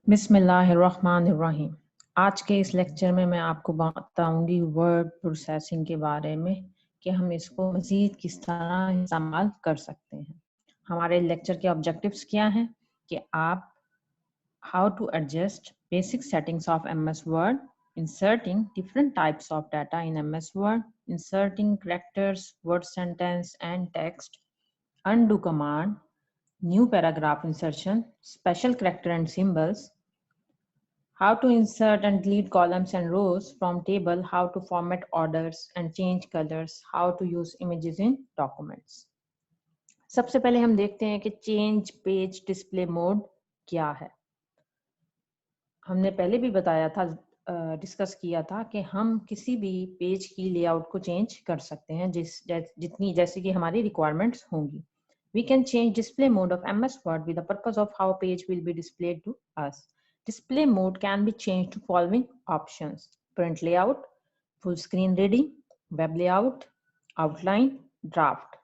बिस्मिल्लाहिर्रहमानिर्रहीम। आज के इस लेक्चर में मैं आपको बताऊंगी वर्ड प्रोसेसिंग के बारे में कि हम इसको मज़ीद किस तरह इस्तेमाल कर सकते हैं। हमारे लेक्चर के ऑब्जेक्टिव्स क्या हैं कि आप how to adjust basic settings of MS Word, inserting different types of data in MS Word, inserting characters, word sentence and text, undo command, new paragraph insertion, special character and symbols, how to insert and delete columns and rows from table, how to format orders and change colors, how to use images in documents. सबसे पहले हम देखते हैं कि change page display mode क्या है। हमने पहले भी बताया था, डिस्कस किया था कि हम किसी भी पेज की लेआउट को चेंज कर सकते हैं जितनी जैसे कि हमारी रिक्वायरमेंट्स होंगी। We can change display mode of MS Word with the purpose of how page will be displayed to us. Display mode can be changed to following options: print layout, full screen reading, web layout, outline, draft.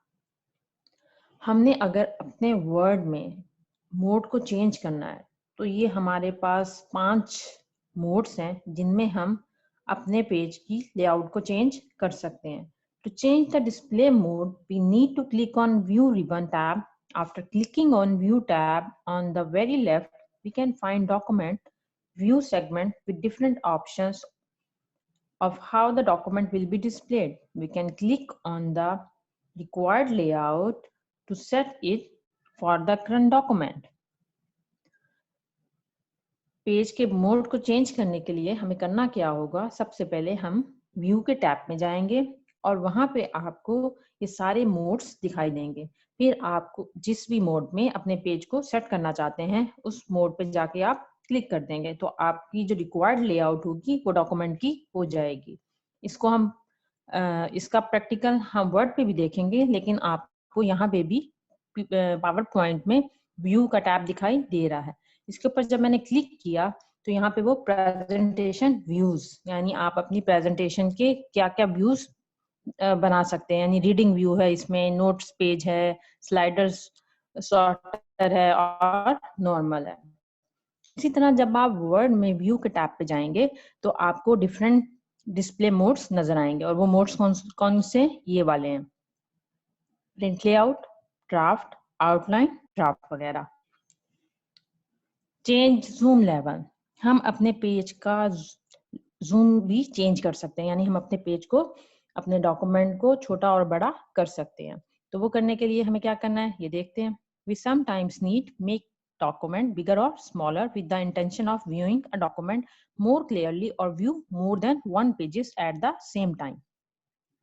हमने अगर अपने word में mode को change करना है तो ये हमारे पास 5 मोड्स हैं जिनमें हम अपने पेज की लेआउट को चेंज कर सकते हैं। To change the display mode, we need to click on View ribbon tab. After clicking on View tab, on the very left, we can find Document View segment with different options of how the document will be displayed. We can click on the required layout to set it for the current document. Page के mode को change करने के लिए हमें करना क्या होगा? सबसे पहले हम व्यू के टैब में जाएंगे और वहां पे आपको ये सारे मोड्स दिखाई देंगे। फिर आपको जिस भी मोड में अपने पेज को सेट करना चाहते हैं उस मोड पे जाके आप क्लिक कर देंगे तो आपकी जो रिक्वायर्ड लेआउट होगी वो डॉक्यूमेंट की हो जाएगी। इसको हम इसका प्रैक्टिकल हम वर्ड पे भी देखेंगे, लेकिन आपको यहाँ पे भी पावर पॉइंट में व्यू का टैब दिखाई दे रहा है। इसके ऊपर जब मैंने क्लिक किया तो यहाँ पे वो प्रेजेंटेशन व्यूज, यानी आप अपनी प्रेजेंटेशन के क्या क्या व्यूज बना सकते हैं। यानी रीडिंग व्यू है, इसमें नोट्स पेज है, स्लाइडर्स, सॉर्टर है और नॉर्मल है। इसी तरह जब आप वर्ड में व्यू के टैब पे जाएंगे तो आपको डिफरेंट डिस्प्ले मोड्स नजर आएंगे और वो मोड्स कौन से? ये वाले हैं: print layout, draft, outline, draft वगैरह। चेंज जूम लेवल, हम अपने पेज का जूम भी चेंज कर सकते हैं, यानी हम अपने पेज को, अपने डॉक्यूमेंट को छोटा और बड़ा कर सकते हैं। तो वो करने के लिए हमें क्या करना है ये देखते हैं। We sometimes need make document bigger or smaller with the intention of viewing a document more clearly or view more than one pages at the same time.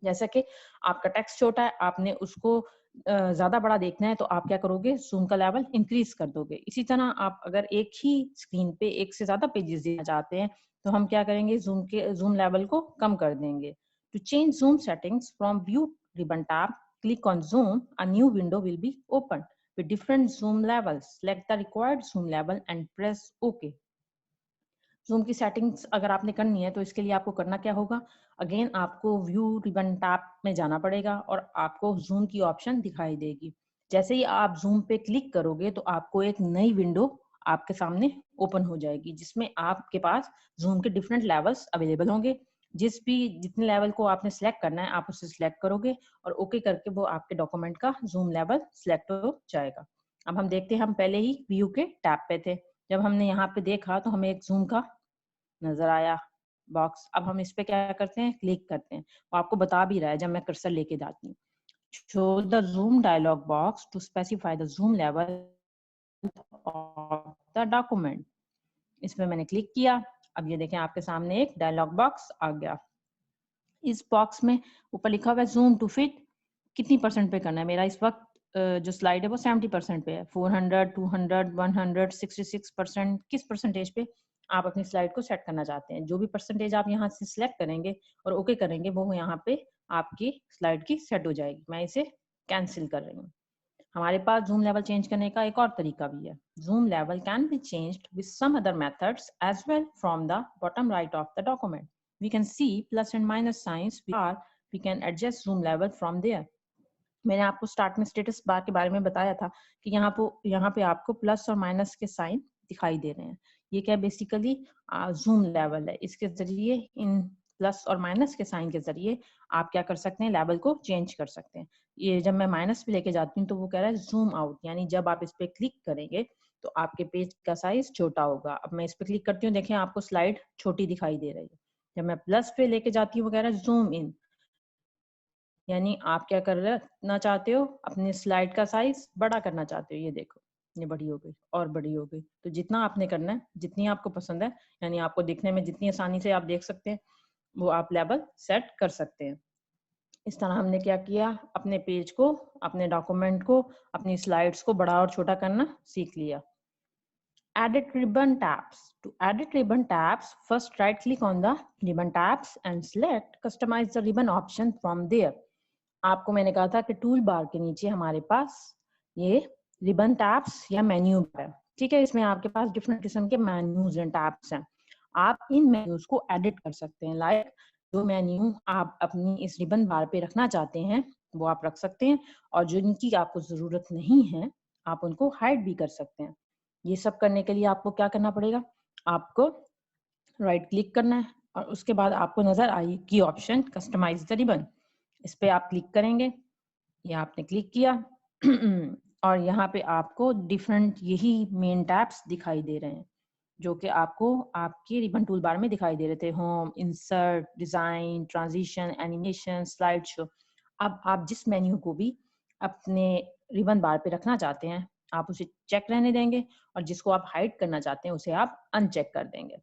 जैसा कि आपका टेक्स्ट छोटा है, आपने उसको ज्यादा बड़ा देखना है तो आप क्या करोगे? जूम का लेवल इंक्रीज कर दोगे। इसी तरह आप अगर एक ही स्क्रीन पे एक से ज्यादा पेजेस देखना चाहते हैं तो हम क्या करेंगे? जूम लेवल को कम कर देंगे। To change zoom settings from view ribbon tab, click on zoom, a new window will be opened with different zoom levels. Select the required zoom level and press OK. Zoom की settings अगर आपने करनी है तो इसके लिए आपको करना क्या होगा? अगेन आपको व्यू रिबन टैब में जाना पड़ेगा और आपको जूम की ऑप्शन दिखाई देगी। जैसे ही आप जूम पे क्लिक करोगे तो आपको एक नई विंडो आपके सामने ओपन हो जाएगी जिसमें आपके पास जूम के डिफरेंट लेवल्स अवेलेबल होंगे। जितने लेवल को आपने सिलेक्ट करना है आप उसे सिलेक्ट करोगे और ओके करके वो आपके डॉक्यूमेंट का जूम लेवल सिलेक्ट हो जाएगा। अब हम देखते हैं, हम पहले ही व्यू के टैब पे थे, जब हमने यहाँ पे देखा तो हमें एक जूम का नजर आया बॉक्स। अब हम इस पे क्या करते हैं? क्लिक करते हैं। वो आपको बता भी रहा है जब मैं कर्सर लेके जाती हूँ। Show the zoom dialog box to specify the zoom level of the document. इसमें मैंने क्लिक किया। अब ये देखें आपके सामने एक डायलॉग बॉक्स आ गया। इस बॉक्स में ऊपर लिखा हुआ है जूम टू फिट, कितनी परसेंट पे करना है। मेरा इस वक्त जो स्लाइड है वो 70% पे है। 400, 200, 100, 66%, किस परसेंटेज पे आप अपनी स्लाइड को सेट करना चाहते हैं। जो भी परसेंटेज आप यहाँ से सिलेक्ट करेंगे और ओके करेंगे वो यहाँ पे आपकी स्लाइड की सेट हो जाएगी। मैं इसे कैंसिल कर रही हूँ। हमारे पास जूम लेवल चेंज करने का एक और तरीका भी है। Zoom level can be changed with some other methods as well from the bottom right of the document. We can see plus and minus signs, we can adjust zoom level from there. मैंने आपको start में status bar के बारे में बताया था कि यहाँ पे आपको प्लस और माइनस के साइन दिखाई दे रहे हैं। ये क्या बेसिकली जूम लेवल है। इसके जरिए इन प्लस और माइनस के साइन के जरिए आप क्या कर सकते हैं, लेवल को चेंज कर सकते हैं। ये जब मैं माइनस पे लेके जाती हूँ तो वो कह रहा है जूम आउट, यानी जब आप इस पे क्लिक करेंगे तो आपके पेज का साइज छोटा होगा। अब मैं इस पे क्लिक करती हूँ, देखें आपको स्लाइड छोटी दिखाई दे रही है। जब मैं प्लस पे लेके जाती हूँ वो कह रहा है जूम इन, यानी आप क्या करना चाहते हो, अपने स्लाइड का साइज बड़ा करना चाहते हो। ये देखो ये बड़ी हो गई और बड़ी हो गई। तो जितना आपने करना है, जितनी आपको पसंद है, यानी आपको दिखने में जितनी आसानी से आप देख सकते हैं, वो आप लेवल सेट कर सकते हैं। इस तरह हमने क्या किया, अपने पेज को, अपने डॉक्यूमेंट को, अपनी स्लाइड्स को बड़ा और छोटा करना सीख लिया। Edit ribbon tabs. To edit ribbon tabs, first right click on the ribbon tabs and select customize the ribbon option from there. आपको मैंने कहा था कि टूल बार के नीचे हमारे पास ये रिबन टैब्स या मेन्यू है, ठीक है। इसमें आपके पास डिफरेंट किस्म के मेन्यूज एंड टैब्स हैं। आप इन मेन्यूज को एडिट कर सकते हैं। लाइक जो मेन्यू आप अपनी इस रिबन बार पे रखना चाहते हैं वो आप रख सकते हैं, और जिनकी आपको जरूरत नहीं है आप उनको हाइड भी कर सकते हैं। ये सब करने के लिए आपको क्या करना पड़ेगा, आपको राइट क्लिक करना है और उसके बाद आपको नजर आएगी ऑप्शन कस्टमाइज द रिबन। इस पे आप क्लिक करेंगे, ये आपने क्लिक किया और यहाँ पे आपको डिफरेंट यही मेन टैब्स दिखाई दे रहे हैं जो कि आपको आपके रिबन टूल बार में दिखाई दे रहे थे। Home, insert, design, transition, animation, slide show. अब आप जिस मेन्यू को भी अपने रिबन बार पे रखना चाहते हैं आप उसे चेक रहने देंगे, और जिसको आप हाइड करना चाहते हैं उसे आप अनचेक कर देंगे।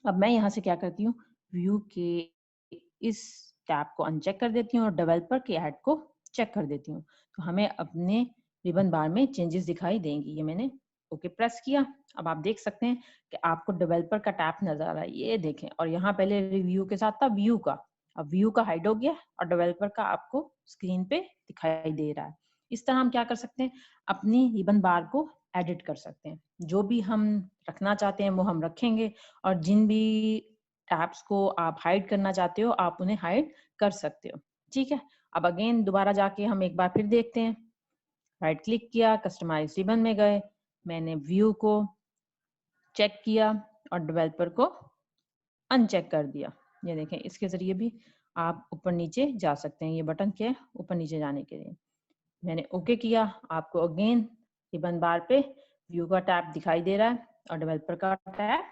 अब मैं यहाँ से क्या करती हूँ, व्यू के इस टैब को अनचेक कर देती हूँ और डेवलपर के ऐड को चेक कर देती हूँ, तो हमें अपने रिबन बार में चेंजेस दिखाई देंगी। ये मैंने ओके प्रेस किया। अब आप देख सकते हैं कि आपको डेवलपर का टैब नजर आ रहा है, ये देखें। और यहाँ पहले रिव्यू के साथ था व्यू का, अब व्यू का हाइड हो गया और डेवलपर का आपको स्क्रीन पे दिखाई दे रहा है। इस तरह हम क्या कर सकते हैं, अपनी रिबन बार को एडिट कर सकते हैं। जो भी हम रखना चाहते हैं वो हम रखेंगे, और जिन भी टैब्स को आप हाइड करना चाहते हो आप उन्हें हाइड कर सकते हो, ठीक है। अब अगेन दोबारा जाके हम एक बार फिर देखते हैं। राइट क्लिक किया, कस्टमाइज रिबन में गए, मैंने व्यू को चेक किया और डेवलपर को अनचेक कर दिया। ये देखें, इसके जरिए भी आप ऊपर नीचे जा सकते हैं। ये बटन क्या है, ऊपर नीचे जाने के लिए। मैंने ओके किया, आपको अगेन रिबन बार पे व्यू का टैब दिखाई दे रहा है और डेवलपर का टैब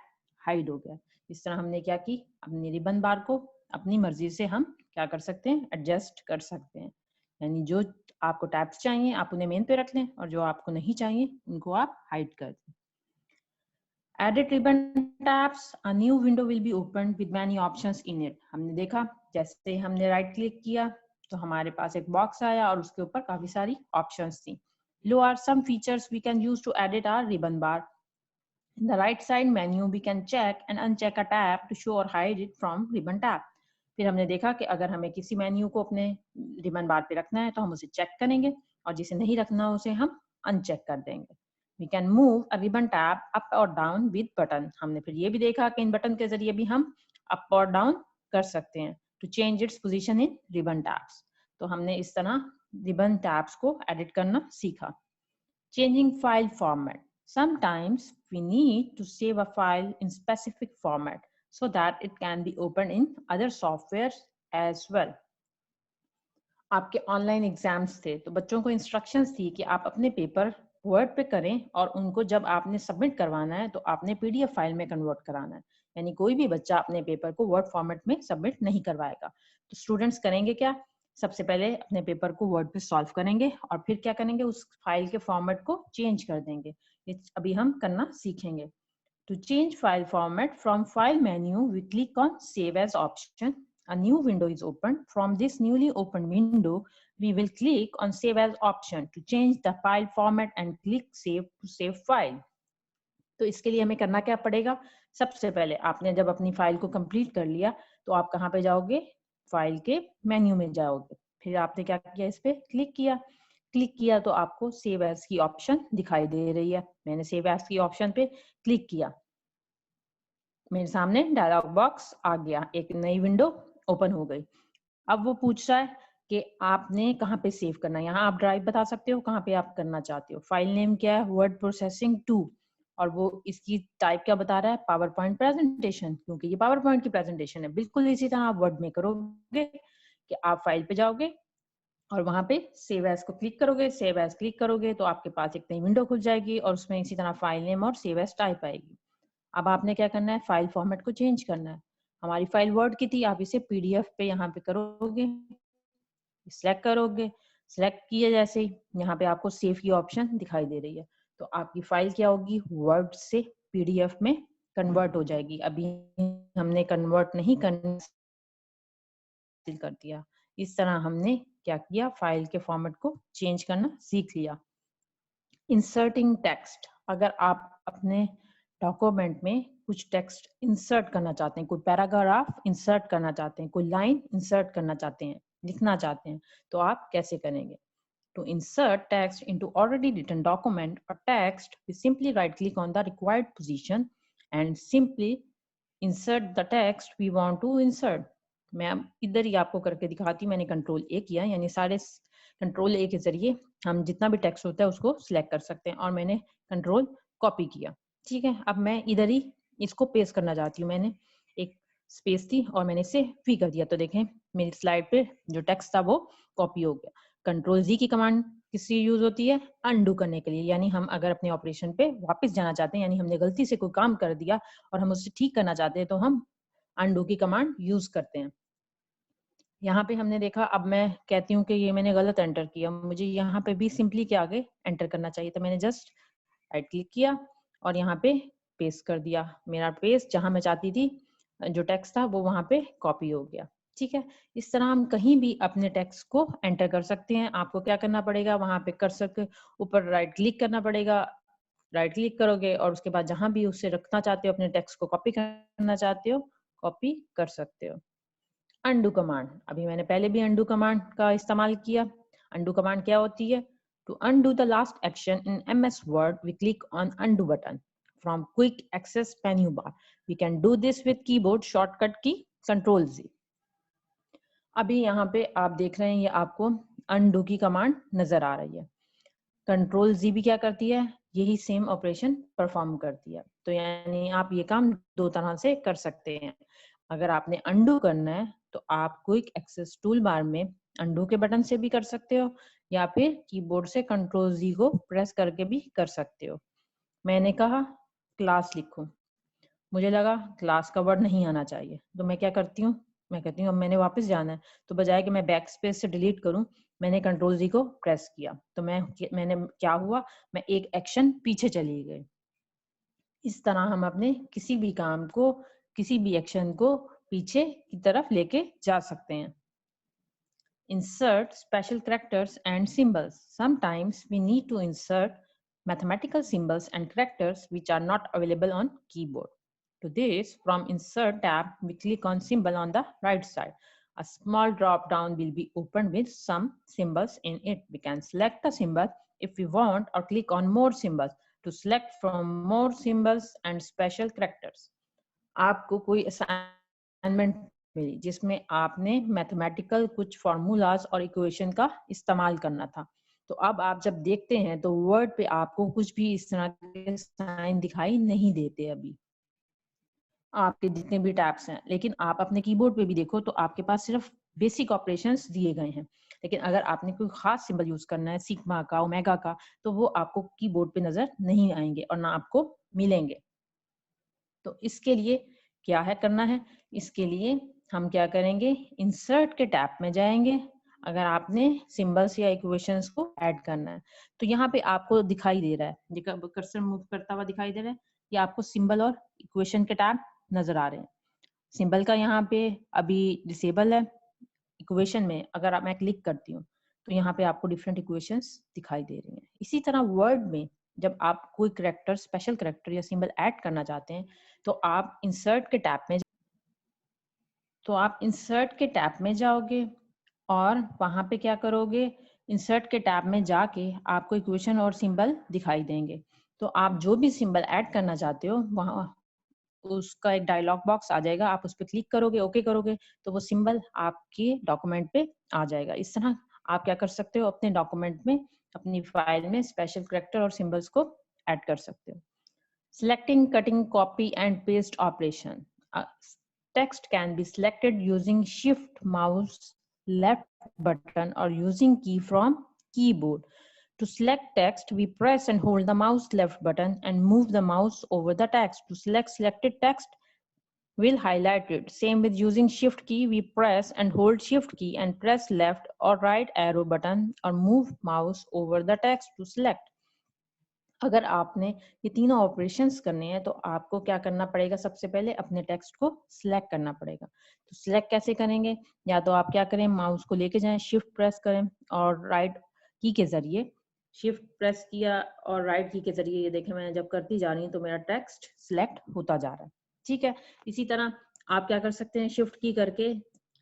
हाइड हो गया। इस तरह हमने क्या की, अपनी रिबन बार को अपनी मर्जी से हम क्या कर सकते हैं, एडजस्ट कर सकते हैं। यानी जो आपको टैब्स चाहिए आप उन्हें मेन पे रख लें, और जो आपको नहीं चाहिए उनको आप हाइड कर दें। Edit ribbon tabs, a new window will be opened with many options in it. हमने देखा जैसे हमने राइट क्लिक किया तो हमारे पास एक बॉक्स आया और उसके ऊपर काफी सारी ऑप्शंस थी। Below are some features we can use to edit our ribbon bar. In the right side menu, we can check and uncheck a tab to show or hide it from ribbon tab. फिर हमने देखा कि अगर हमें किसी menu को अपने ribbon बार पे रखना है तो हम उसे चेक करेंगे, और जिसे नहीं रखना उसे हम अनचेक कर देंगे। We can move a ribbon tab up or down with button. हमने फिर ये भी देखा कि इन बटन के जरिए भी हम अप और डाउन कर सकते हैं to change its position in ribbon tabs. तो हमने इस तरह रिबन टैब्स को एडिट करना सीखा। Changing file format. Sometimes we need to save a file in specific format so that it can be opened in other softwares as well. आपके online exams थे तो बच्चों को इंस्ट्रक्शंस थी कि आप अपने पेपर वर्ड पे करें, और उनको जब आपने सबमिट करवाना है तो आपने पीडीएफ फाइल में कन्वर्ट कराना है। यानी कोई भी बच्चा अपने पेपर को वर्ड फॉर्मेट में सबमिट नहीं करवाएगा। तो स्टूडेंट्स करेंगे क्या, सबसे पहले अपने पेपर को वर्ड पे सॉल्व करेंगे और फिर क्या करेंगे, उस फाइल के फॉर्मेट को चेंज कर देंगे। ये अभी हम करना सीखेंगे। To change file format, from file menu we click on save as option. A new window is opened. From this newly opened window we will click on save as option to change the file format and click save to save file. तो इसके लिए हमें करना क्या पड़ेगा, सबसे पहले आपने जब अपनी फाइल को कंप्लीट कर लिया तो आप कहाँ पे जाओगे, फाइल के मेन्यू में जाओगे। फिर आपने क्या किया, इस पे क्लिक किया तो आपको सेव एज की ऑप्शन दिखाई दे रही है। मैंने सेव एज की ऑप्शन पे क्लिक किया, मेरे सामने डायलॉग बॉक्स आ गया, एक नई विंडो ओपन हो गई। अब वो पूछ रहा है कि आपने कहाँ पे सेव करना है। यहाँ आप ड्राइव बता सकते हो कहाँ पे आप करना चाहते हो। फाइल नेम क्या है, वर्ड प्रोसेसिंग 2, और वो इसकी टाइप क्या बता रहा है, पावर पॉइंट प्रेजेंटेशन, क्योंकि ये पावर पॉइंट की प्रेजेंटेशन है। बिल्कुल इसी तरह आप वर्ड में करोगे कि आप फाइल पे जाओगे और वहां पे सेव एज को क्लिक करोगे। सेव एज क्लिक करोगे तो आपके पास एक नई विंडो खुल जाएगी और उसमें इसी तरह फाइल नेम और सेव एज टाइप आएगी। अब आपने क्या करना है, फाइल फॉर्मेट को चेंज करना है। हमारी फाइल वर्ड की थी, आप इसे पीडीएफ पे यहाँ पे करोगे, सिलेक्ट करोगे। सिलेक्ट किए जैसे ही यहाँ पे आपको सेव की ऑप्शन दिखाई दे रही है, तो आपकी फाइल क्या होगी, वर्ड से पीडीएफ में कन्वर्ट हो जाएगी। अभी हमने कन्वर्ट नहीं करना कर दिया। इस तरह हमने क्या किया, फाइल के फॉर्मेट को चेंज करना सीख लिया। इंसर्टिंग टेक्स्ट, अगर आप अपने डॉक्यूमेंट में कुछ टेक्स्ट इंसर्ट करना चाहते हैं, कोई पैराग्राफ इंसर्ट करना चाहते हैं, कोई लाइन इंसर्ट करना चाहते हैं, लिखना चाहते हैं, तो आप कैसे करेंगे? To insert text into already written document or text, we simply right click on the required position and simply insert the text we want to insert. मैं इधर ही आपको करके दिखाती हूँ। मैंने कंट्रोल ए किया, यानी सारे कंट्रोल ए के जरिए हम जितना भी टेक्स्ट होता है उसको सिलेक्ट कर सकते हैं, और मैंने कंट्रोल कॉपी किया। ठीक है, अब मैं इधर ही इसको पेस्ट करना चाहती हूँ। मैंने एक स्पेस थी और मैंने इसे फ्री कर दिया, तो देखें मेरी स्लाइड पे जो टेक्स्ट था वो कॉपी हो गया। कंट्रोल जी की कमांड किस लिए यूज होती है, अनडू करने के लिए, यानी हम अगर अपने ऑपरेशन पे वापस जाना चाहते हैं, यानी हमने गलती से कोई काम कर दिया और हम उसे ठीक करना चाहते हैं, तो हम अनडू की कमांड यूज करते हैं। यहाँ पे हमने देखा, अब मैं कहती हूँ कि ये मैंने गलत एंटर किया, मुझे यहाँ पे भी सिंपली के आगे एंटर करना चाहिए, तो मैंने जस्ट राइट क्लिक किया और यहाँ पे पेस्ट कर दिया। मेरा पेस्ट जहां मैं चाहती थी जो टेक्स्ट था वो वहां पे कॉपी हो गया। ठीक है, इस तरह हम कहीं भी अपने टेक्स्ट को एंटर कर सकते हैं। आपको क्या करना पड़ेगा, वहां पे कर्सर के ऊपर राइट क्लिक करना पड़ेगा। राइट क्लिक करोगे और उसके बाद जहां भी उसे रखना चाहते हो, अपने टेक्स्ट को कॉपी करना चाहते हो, कॉपी कर सकते हो। अनडू कमांड, अभी मैंने पहले भी अनडू कमांड का इस्तेमाल किया। अनडू कमांड क्या होती है, to undo the last action in MS Word we click on undo button from quick access menu bar. We can do this with keyboard shortcut key control Z. अभी यहाँ पे आप देख रहे हैं, ये आपको अनडू की कमांड नजर आ रही है। कंट्रोल जी भी क्या करती है, यही सेम ऑपरेशन परफॉर्म करती है। तो यानी आप ये काम दो तरह से कर सकते हैं। अगर आपने अंडू करना है तो आप क्विक एक्सेस टूल बार में अंडू के बटन से भी कर सकते हो, या फिर कीबोर्ड से कंट्रोल जी को प्रेस करके भी कर सकते हो। मैंने कहा क्लास लिखूं, मुझे लगा क्लास का वर्ड नहीं आना चाहिए, तो मैं क्या करती हूँ, मैं कहती हूँ अब मैंने वापस जाना है, तो बजाय कि मैं बैक स्पेस से डिलीट करूं, मैंने कंट्रोल जी को प्रेस किया, तो मैंने क्या हुआ, मैं एक एक्शन पीछे चली गई। इस तरह हम अपने किसी भी काम को, किसी भी एक्शन को पीछे की तरफ लेके जा सकते हैं। Insert special characters and symbols. Sometimes we need to insert mathematical symbols and characters which are not available on keyboard. To this, from Insert tab, we click on symbol on the right side. A small drop down will be opened with some symbols in it. We can select the symbol if we want or click on more symbols to select from more symbols and special characters. आपको कोई assignment मिली जिसमें आपने mathematical कुछ formulas और equation का इस्तेमाल करना था, तो अब आप जब देखते हैं तो वर्ड पे आपको कुछ भी इस तरह के साइन दिखाई नहीं देते। अभी आपके जितने भी टैब्स हैं, लेकिन आप अपने कीबोर्ड पे भी देखो तो आपके पास सिर्फ बेसिक ऑपरेशंस दिए गए हैं। लेकिन अगर आपने कोई खास सिंबल यूज करना है, सिग्मा का, ओमेगा का, तो वो आपको कीबोर्ड पे नजर नहीं आएंगे और ना आपको मिलेंगे। तो इसके लिए क्या है करना है, इसके लिए हम क्या करेंगे, इंसर्ट के टैब में जाएंगे। अगर आपने सिंबल्स या इक्वेशंस को ऐड करना है, तो यहाँ पे आपको दिखाई दे रहा है, कर्सर मूव करता हुआ दिखाई दे रहा है, ये आपको सिंबल और इक्वेशन के टैब नजर आ रहे हैं। सिंबल का यहाँ पे अभी डिसेबल है। इक्वेशन में अगर मैं क्लिक करती हूँ तो यहाँ पे आपको डिफरेंट इक्वेशंस दिखाई दे रही हैं। इसी तरह वर्ड में जब आप कोई करेक्टर, स्पेशल करेक्टर या सिंबल ऐड करना चाहते हैं, तो आप इंसर्ट के टैब में जाओगे और वहां पे क्या करोगे, इंसर्ट के टैब में जाके आपको इक्वेशन और सिंबल दिखाई देंगे। तो आप जो भी सिंबल ऐड करना चाहते हो वहां उसका एक डायलॉग बॉक्स आ जाएगा, आप उस पर क्लिक करोगे, ओके करोगे, तो वो सिंबल आपके डॉक्यूमेंट पे आ जाएगा। इस तरह आप क्या कर सकते हो, अपने डॉक्यूमेंट में, अपनी फाइल में स्पेशल करेक्टर और सिंबल्स को ऐड कर सकते हो। Selecting, cutting, copy and paste operation. Text can be selected using shift mouse left button or using key from keyboard. To select text, we press and hold the mouse left button and move the mouse over the text. To select selected text, we'll highlight it. Same with using shift key, we press and hold shift key and press left or right arrow button or move mouse over the text to select. अगर आपने ये तीनों operations करने हैं तो आपको क्या करना पड़ेगा, सबसे पहले अपने टेक्स्ट को सिलेक्ट करना पड़ेगा. तो सिलेक्ट कैसे करेंगे, या तो आप क्या करें, माउस को लेके जाएं, शिफ्ट प्रेस करें और राइट की के जरिए, शिफ्ट प्रेस किया और राइट की के जरिए, ये देखें मैं जब करती जा रही हूँ तो मेरा टेक्स्ट सिलेक्ट होता जा रहा है. ठीक है, इसी तरह आप क्या कर सकते हैं, शिफ्ट की करके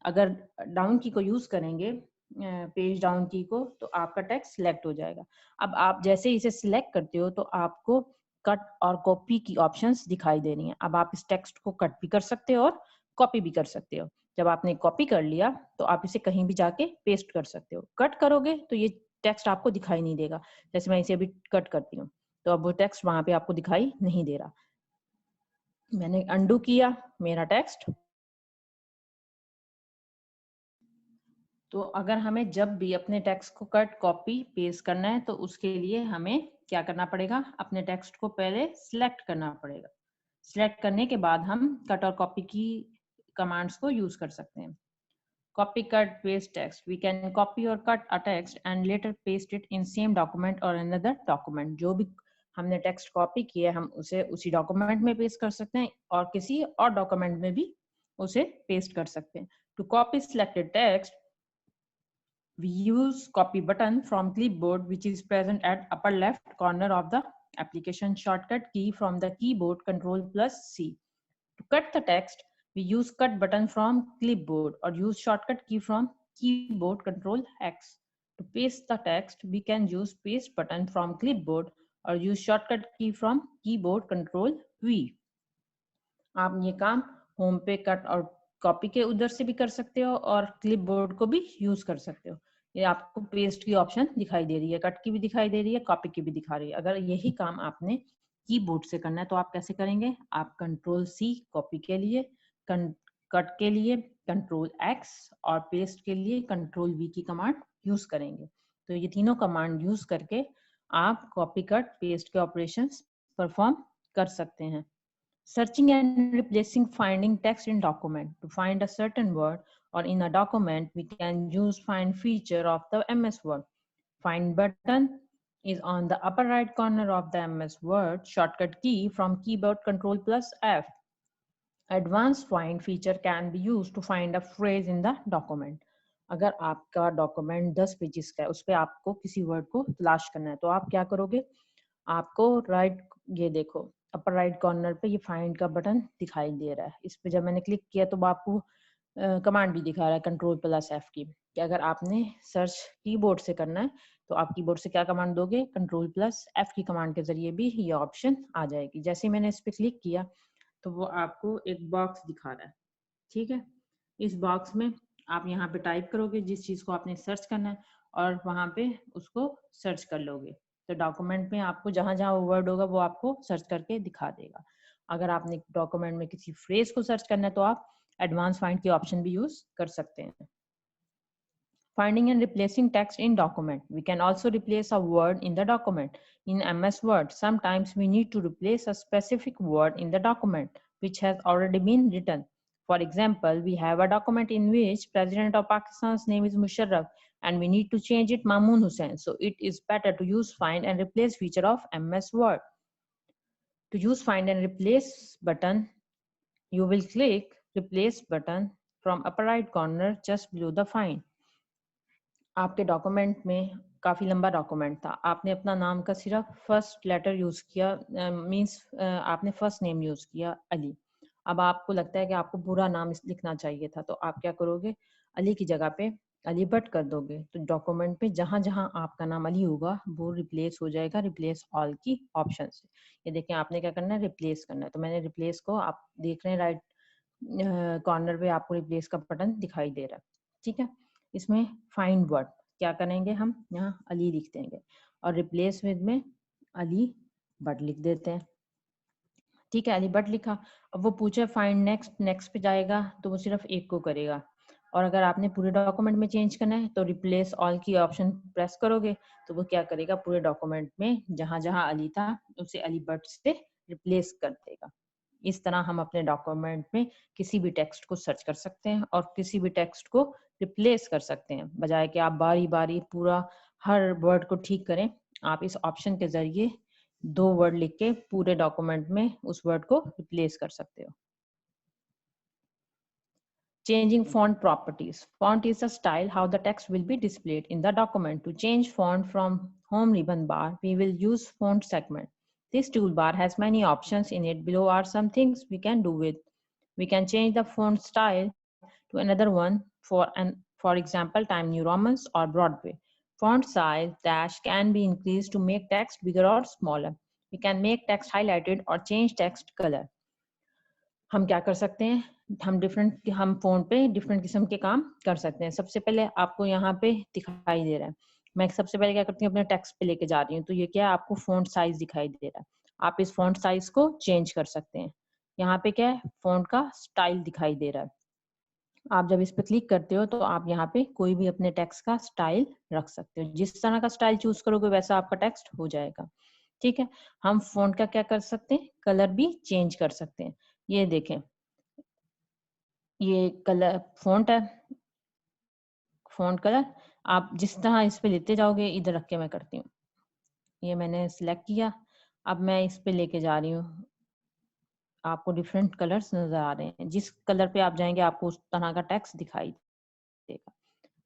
अगर डाउन की को यूज करेंगे, पेज डाउन की को, तो आपका टेक्स्ट सिलेक्ट हो जाएगा. अब आप जैसे इसे सिलेक्ट करते हो तो आपको कट और कॉपी की ऑप्शंस दिखाई दे रही हैं. अब आप इस टेक्स्ट को कट भी कर सकते हो और कॉपी भी कर सकते हो. जब आपने कॉपी कर लिया तो आप इसे कहीं भी जाके पेस्ट कर सकते हो. कट करोगे तो ये टेक्स्ट आपको दिखाई नहीं देगा. जैसे मैं इसे अभी कट करती हूँ तो अब वो टेक्स्ट वहां पे आपको दिखाई नहीं दे रहा. मैंने अंडू किया, मेरा टेक्स्ट. तो अगर हमें जब भी अपने टेक्स्ट को कट कॉपी पेस्ट करना है तो उसके लिए हमें क्या करना पड़ेगा, अपने टेक्स्ट को पहले सिलेक्ट करना पड़ेगा. सिलेक्ट करने के बाद हम कट और कॉपी की कमांड्स को यूज कर सकते हैं. Copy cut paste text, we can copy और cut a text and later paste it in same document और अनदर डॉक्यूमेंट. जो भी हमने टेक्स्ट कॉपी किया है हम उसे उसी डॉक्यूमेंट में पेस्ट कर सकते हैं और किसी और डॉक्यूमेंट में भी उसे पेस्ट कर सकते हैं. To copy selected text, we use copy button from clipboard, which is present at upper left corner of the application. Shortcut key from the keyboard, Control plus C. To cut the text, we use cut button from clipboard or use shortcut key from keyboard, Control X. To paste the text, we can use paste button from clipboard or use shortcut key from keyboard, Control V. आप ये काम home पे cut और copy के उधर से भी कर सकते हो और क्लिपबोर्ड को भी यूज कर सकते हो. ये आपको पेस्ट की ऑप्शन दिखाई दे रही है, कट की भी दिखाई दे रही है, कॉपी की भी दिखा रही है. अगर यही काम आपने कीबोर्ड से करना है तो आप कैसे करेंगे, आप कंट्रोल सी कॉपी के लिए, कट के लिए कंट्रोल एक्स और पेस्ट के लिए कंट्रोल वी की कमांड यूज करेंगे. तो ये तीनों कमांड यूज करके आप कॉपी कट पेस्ट के ऑपरेशंस परफॉर्म कर सकते हैं. Searching and replacing, finding text in document. To find a certain word or in a document, we can use find feature of the MS Word. Find button is on the upper right corner of the MS Word. Shortcut key from keyboard, Control plus F. Advanced find feature can be used to find a phrase in the document. अगर आपका document 10 pages का है, उस पर आपको किसी word को तलाश करना है तो आप क्या करोगे, आपको ये देखो अपर राइट कॉर्नर पे ये फाइंड का बटन दिखाई दे रहा है. इस पे जब मैंने क्लिक किया तो आपको कमांड भी दिखा रहा है कंट्रोल प्लस एफ की, कि अगर आपने सर्च कीबोर्ड से करना है तो आप कीबोर्ड से क्या कमांड दोगे, कंट्रोल प्लस एफ की कमांड के जरिए भी ये ऑप्शन आ जाएगी. जैसे ही मैंने इस पे क्लिक किया तो वो आपको एक बॉक्स दिखा रहा है. ठीक है, इस बॉक्स में आप यहाँ पे टाइप करोगे जिस चीज को आपने सर्च करना है और वहां पे उसको सर्च कर लोगे. तो डॉक्यूमेंट में आपको जहां जहां वो वर्ड होगा वो आपको सर्च करके दिखा देगा. अगर आपने डॉक्यूमेंट में किसी फ्रेज को सर्च करना है तो आप एडवांस फाइंड की ऑप्शन भी यूज कर सकते हैं. Finding and replacing text in document. We can also replace a word in the document. In MS Word, sometimes we need to replace a specific word in the document which has already been written. For example, we have a document in which President of Pakistan's name is Musharraf and we need to change it Mamoon Hussain. So it is better to use find and replace feature of MS Word. To use find and replace button, you will click replace button from upper right corner just below the find. आपके document में काफ़ी लंबा document था, आपने अपना नाम का सिर्फ फर्स्ट लेटर यूज़ किया, मींस आपने फर्स्ट नेम यूज़ किया अली. अब आपको लगता है कि आपको पूरा नाम लिखना चाहिए था तो आप क्या करोगे, अली की जगह पे अली भट्ट कर दोगे. तो डॉक्यूमेंट पे जहाँ जहाँ आपका नाम अली होगा वो रिप्लेस हो जाएगा रिप्लेस ऑल की ऑप्शन से. ये देखें आपने क्या करना है, रिप्लेस करना है. तो मैंने रिप्लेस को, आप देख रहे हैं राइट कॉर्नर पे आपको रिप्लेस का बटन दिखाई दे रहा है. ठीक है, इसमें फाइंड वर्ड क्या करेंगे, हम यहाँ अली लिख देंगे और रिप्लेस विद में अली भट्ट लिख देते हैं. ठीक है, अलीबट लिखा। अब वो पूछे फाइंड नेक्स्ट, नेक्स्ट पे जाएगा तो वो सिर्फ एक को करेगा। और अगर आपने पूरे डॉक्यूमेंट में चेंज करना है तो रिप्लेस ऑल की ऑप्शन प्रेस करोगे तो वो क्या करेगा, पूरे डॉक्यूमेंट में जहां जहां अली था उसे अलीबट से रिप्लेस कर देगा। इस तरह हम अपने डॉक्यूमेंट में किसी भी टेक्स्ट को सर्च कर सकते हैं और किसी भी टेक्स्ट को रिप्लेस कर सकते हैं, बजाय कि आप बारी बारी पूरा हर वर्ड को ठीक करें। आप इस ऑप्शन के जरिए 2 वर्ड लिख के पूरे डॉक्यूमेंट में उस वर्ड को रिप्लेस कर सकते हो। Changing font properties. Font is a style how the text will be displayed in the document. To change font from home ribbon bar, we will use font segment. This toolbar has many options in it. Below are some things we can do with. We can change the font style to another one, for example, Time New Romans or Broadway. Font size dash can be increased to make text bigger or smaller. We can make text highlighted or change text color. हम क्या कर सकते हैं, हम phone पे different किस्म के काम कर सकते हैं। सबसे पहले आपको यहाँ पे दिखाई दे रहा है, मैं सबसे पहले क्या करती हूँ, अपने टेक्स्ट पे लेके जा रही हूँ। तो ये क्या है, आपको फॉन्ट साइज दिखाई दे रहा है। आप इस फॉन्ट साइज को चेंज कर सकते हैं। यहाँ पे क्या है, फॉन्ट का स्टाइल दिखाई दे रहा है। आप जब इस पे क्लिक करते हो तो आप यहाँ पे कोई भी अपने टेक्स्ट का स्टाइल रख सकते हो। जिस तरह का स्टाइल चूज करोगे वैसा आपका टेक्स्ट हो जाएगा। ठीक है, हम फॉन्ट का क्या कर सकते हैं, कलर भी चेंज कर सकते हैं। ये देखें, ये कलर फॉन्ट है, फॉन्ट कलर आप जिस तरह इस पे लेते जाओगे, इधर रख के मैं करती हूँ। ये मैंने सिलेक्ट किया, अब मैं इस पे लेके जा रही हूँ। आपको डिफरेंट कलर्स नजर आ रहे हैं, जिस कलर पे आप जाएंगे आपको उस तरह का टेक्स्ट दिखाई देगा।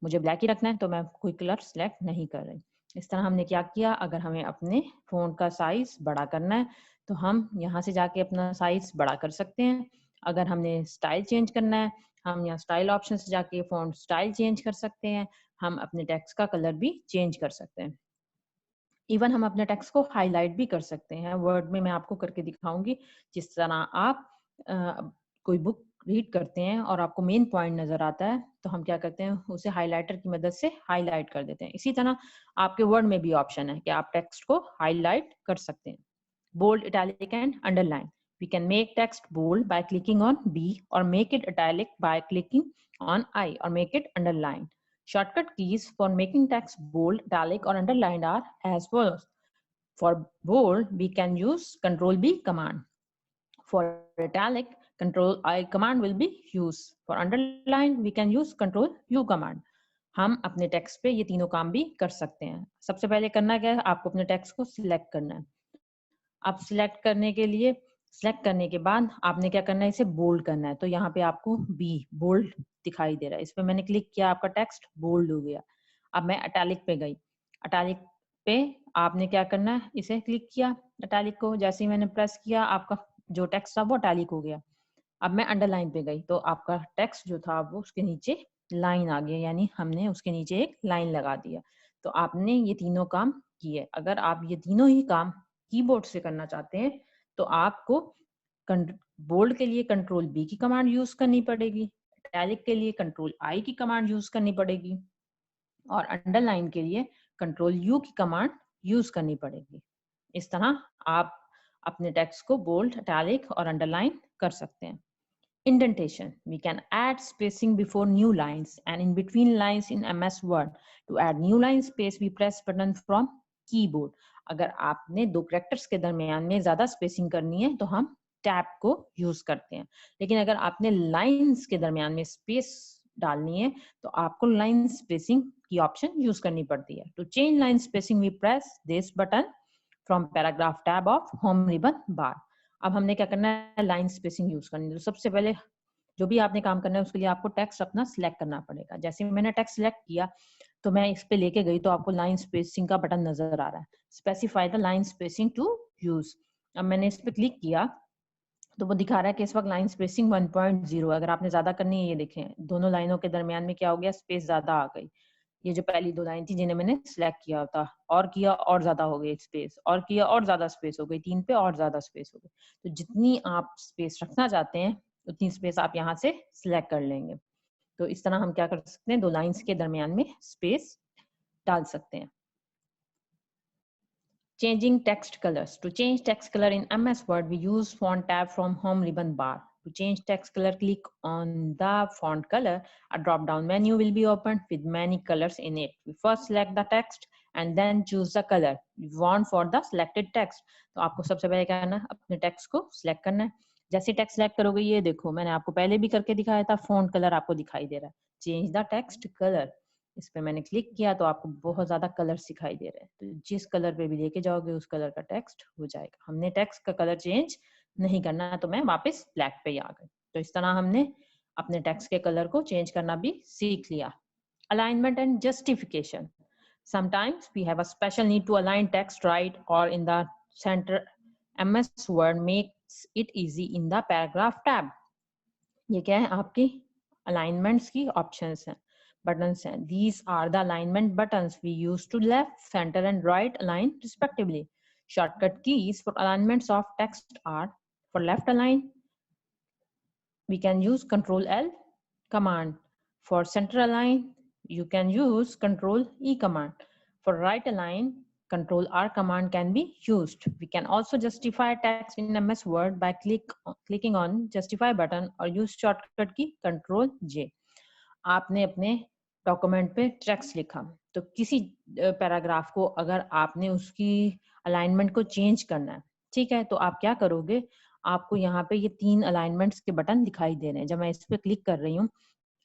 मुझे ब्लैक ही रखना है तो मैं कोई कलर सिलेक्ट नहीं कर रही। इस तरह हमने क्या किया, अगर हमें अपने फॉन्ट का साइज बड़ा करना है तो हम यहाँ से जाके अपना साइज बड़ा कर सकते हैं। अगर हमने स्टाइल चेंज करना है, हम यहाँ स्टाइल ऑप्शन से जाके फॉन्ट स्टाइल चेंज कर सकते हैं। हम अपने टेक्स्ट का कलर भी चेंज कर सकते हैं। इवन हम अपने टेक्स्ट को हाईलाइट भी कर सकते हैं। वर्ड में मैं आपको करके दिखाऊंगी। जिस तरह आप कोई बुक रीड करते हैं और आपको मेन पॉइंट नजर आता है तो हम क्या करते हैं, उसे हाइलाइटर की मदद से हाईलाइट कर देते हैं। इसी तरह आपके वर्ड में भी ऑप्शन है कि आप टेक्स्ट को हाईलाइट कर सकते हैं। Bold, italic and underline. We can make text bold by clicking on B or make it italic by clicking on I or make it underlined. Shortcut keys for making text bold, italic or underlined are as follows. For bold, we can use Control B command. For italic, Control I command will be used. For underline, we can use Control U command. हम अपने text पे ये तीनों काम भी कर सकते हैं। सबसे पहले करना क्या है, आपको अपने टेक्स्ट को सिलेक्ट करना है। आप सिलेक्ट करने के बाद आपने क्या करना है, इसे बोल्ड करना है। तो यहाँ पे आपको बी बोल्ड दिखाई दे रहा है, इस पे मैंने क्लिक किया, आपका टेक्स्ट बोल्ड हो गया। अब मैं अटैलिक पे गई। अटैलिक पे आपने क्या करना है, इसे क्लिक किया अटैलिक को, जैसे ही मैंने प्रेस किया आपका जो टेक्स्ट था वो अटैलिक हो गया। अब मैं अंडरलाइन पे गई तो आपका टेक्स्ट जो था वो उसके नीचे लाइन आ गया, यानी हमने उसके नीचे एक लाइन लगा दिया। तो आपने ये तीनों काम किए। अगर आप ये तीनों ही काम कीबोर्ड से करना चाहते हैं तो आपको बोल्ड के लिए कंट्रोल बी की कमांड यूज करनी पड़ेगी, इटैलिक के लिए कंट्रोल आई की कमांड यूज करनी पड़ेगी और अंडरलाइन के लिए कंट्रोल यू की कमांड यूज करनी पड़ेगी। इस तरह आप अपने टेक्स्ट को बोल्ड, इटैलिक और अंडरलाइन कर सकते हैं। Indentation. We can add spacing before new lines and in between lines in MS Word. To add new line space, we press button from keyboard. अगर आपने दो कैरेक्टर्स के दरमियान में ज्यादा स्पेसिंग करनी है तो हम टैब को यूज करते हैं। लेकिन अगर आपने लाइंस के दरमियान में स्पेस डालनी है तो आपको लाइन स्पेसिंग की ऑप्शन यूज करनी पड़ती है। To change line spacing we press this button from paragraph tab of home ribbon bar. अब हमने क्या करना है, लाइन स्पेसिंग यूज करनी है। तो सबसे पहले जो भी आपने काम करना है उसके लिए आपको टेक्स्ट अपना सिलेक्ट करना पड़ेगा। जैसे मैंने टेक्स्ट सिलेक्ट किया तो मैं इस पे लेके गई तो आपको लाइन स्पेसिंग का बटन नजर आ रहा है, specify the line spacing to use. अब मैंने इस पे क्लिक किया तो वो दिखा रहा है कि इस वक्त लाइन स्पेसिंग 1.0। अगर आपने ज्यादा करनी है, ये देखें दोनों लाइनों के दरमियान में क्या हो गया, स्पेस ज्यादा आ गई। ये जो पहली दो लाइन थी जिन्हें मैंने सिलेक्ट किया था और किया और ज्यादा हो गई स्पेस, और किया और ज्यादा स्पेस हो गई, 3 पे और ज्यादा स्पेस हो गई। तो जितनी आप स्पेस रखना चाहते हैं उतनी स्पेस आप यहाँ से सिलेक्ट कर लेंगे। तो इस तरह हम क्या कर सकते हैं, दो लाइंस के दरमियान में स्पेस डाल सकते हैं। Changing text colors. To change text color in MS Word, we use font tab from home ribbon bar. To change text color, click on the font color. A drop down menu will be opened with many colors in it. We first select the text and then choose the color we want for the selected text. तो आपको सबसे पहले क्या करना है, अपने text को select करना है. जैसे टेक्स्ट सिलेक्ट करोगे, ये देखो मैंने आपको पहले भी करके दिखाया था, फॉन्ट कलर आपको दिखाई दे रहा है. चेंज द टेक्स्ट कलर, इस पे मैंने क्लिक किया तो आपको बहुत ज्यादा कलर्स दिखाई दे रहे हैं. तो जिस कलर पे भी लेके जाओगे उस कलर का टेक्स्ट हो जाएगा. हमने टेक्स्ट का कलर चेंज नहीं करना, तो मैं वापस ब्लैक पे ही आ गई. तो इस तरह हमने अपने टेक्स्ट के कलर को चेंज करना भी सीख लिया. Alignment and justification. Sometimes we have a special need to align text right or in the center. MS Word makes it easy in the paragraph tab. ये क्या है, आपकी alignments की options हैं, buttons हैं. These are the alignment buttons we use to left, center and right align respectively. Shortcut keys for alignments of text are: for left align, we can use Control L command. For center align, you can use Control E command. For right align, Control R command can be used. We can also justify text in MS Word by clicking on Justify button or use shortcut key Control J. आपने अपने document पे text लिखा, तो किसी paragraph को अगर आपने उसकी अलाइनमेंट को चेंज करना है, ठीक है, तो आप क्या करोगे, आपको यहाँ पे ये 3 अलाइनमेंट्स के बटन दिखाई दे रहे हैं. जब मैं इस पे क्लिक कर रही हूँ,